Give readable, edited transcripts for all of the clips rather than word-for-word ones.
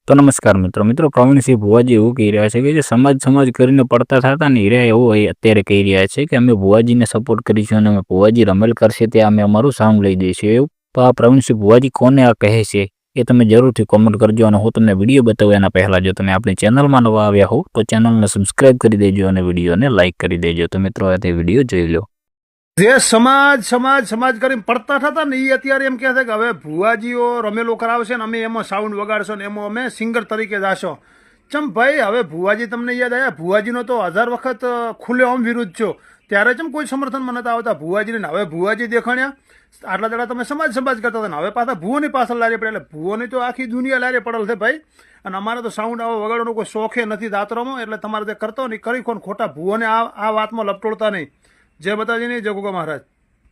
તો નમસ્કાર મિત્રો પ્રવીણસિંહ ભુવાજી એવું કહી રહ્યા છે કે જે સમાજ કરીને પડતા થતા ને હીરા એવું અત્યારે કહી રહ્યા છે કે અમે ભુવાજીને સપોર્ટ કરીશું અને અમે ભુવાજી રમેલ કરશે ત્યાં અમે અમારું સાઉન્ડ લઈ દઈશું એવું. તો આ પ્રવીણસિંહ ભુવાજી કોને આ કહે છે એ તમે જરૂરથી કોમેન્ટ કરજો અને હું તમને વિડીયો બતાવું એના પહેલાં જો તમે આપણી ચેનલમાં નવા આવ્યા હો તો ચેનલને સબસ્ક્રાઈબ કરી દેજો અને વિડીયોને લાઇક કરી દેજો. તો મિત્રો આ તે વિડીયો જોઈ લો. જે સમાજ કરીને પડતા થતા ને એ અત્યારે એમ કહે છે કે હવે ભુવાજીઓ રમેલો કરાવશે ને અમે એમાં સાઉન્ડ વગાડશો ને એમાં અમે સિંગર તરીકે જાશો. ચમ ભાઈ હવે ભુવાજી તમને યાદ આવ્યા? ભુવાજીનો તો 1000 વખત ખુલ્લે આમ વિરુદ્ધ છો, ત્યારે ચમ કોઈ સમર્થનમાં નતા આવતા ભુવાજીને. હવે ભુવાજી દેખાણ્યા, આટલા દાડા તમે સમાજ કરતા હતા ને હવે પાછા ભુવોની પાછળ લારે પડે. એટલે ભુવોની તો આખી દુનિયા લારે પડેલ છે ભાઈ. અને અમારે તો સાઉન્ડ આવો વગાડવાનો કોઈ શોખે નથી દાતરોમાં. એટલે તમારે જે કરતો નહીં કરી કોણ, ખોટા ભુવોને આ વાતમાં લપટોળતા નહીં. જય માતાજી ની, જય ગોગા મહારાજ.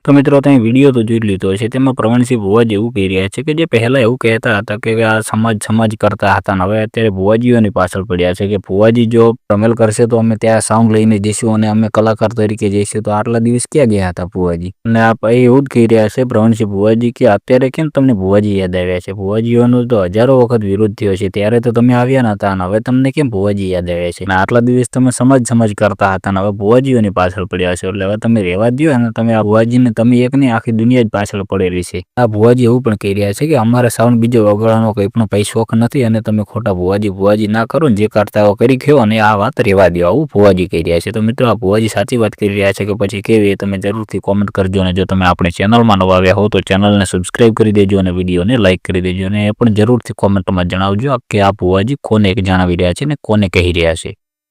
તો મિત્રો તમે વિડીયો તો જોઈ લીધો છે. તેમાં પ્રવીણસિંહ ભુવાજી એવું કહી રહ્યા છે કે જે પહેલા એવું કહેતા હતા કે આ સમાજ કરતા હતા ને હવે અત્યારે ભુવાજીઓની પાછળ પડ્યા છે કે ભુવાજી જો રમેલ કરશે તો અમે ત્યાં સાઉન્ડ લઈને જઈશું અને અમે કલાકાર તરીકે જઈશું. તો આટલા દિવસ ક્યાં ગયા હતા ભુવાજી? અને આ એવું જ કહી રહ્યા છે પ્રવીણસિંહ ભુવાજી કે અત્યારે કેમ તમને ભુવાજી યાદ આવ્યા છે? ભુવાજીઓનો તો હજારો વખત વિરોધ થયો છે, ત્યારે તો તમે આવ્યા નતા અને હવે તમને કેમ ભુવાજી યાદ આવ્યા છે? અને આટલા દિવસ તમે સમાજ કરતા હતા ને હવે ભુવાજીઓની પાછળ પડ્યા છો. એટલે હવે તમે રહેવા દો અને તમે આ ભુવાજીને તમે એક ને આખી દુનિયા જ પાછળ પડેલી છે. આ ભુવાજી એવું પણ કહી રહ્યા છે કે અમારે સાઉન્ડ બીજો વગાડવાનો કંઈ પણ કઈ શોખ નથી અને તમે ખોટા ભુવાજી ના કરો ને જે કરતા કરી ખયો અને આ વાત રહેવા દો, આવું ભુવાજી કહી રહ્યા છે. તો મિત્રો આ ભુવાજી સાચી વાત કરી રહ્યા છે કે પછી કેવી, તમે જરૂરથી કોમેન્ટ કરજો. અને જો તમે આપણી ચેનલમાં નવા આવ્યા હો તો ચેનલને સબસ્ક્રાઈબ કરી દેજો અને વિડીયોને લાઇક કરી દેજો અને એ પણ જરૂરથી કોમેન્ટમાં જણાવજો કે આ ભુવાજી કોને જણાવી રહ્યા છે ને કોને કહી રહ્યા છે.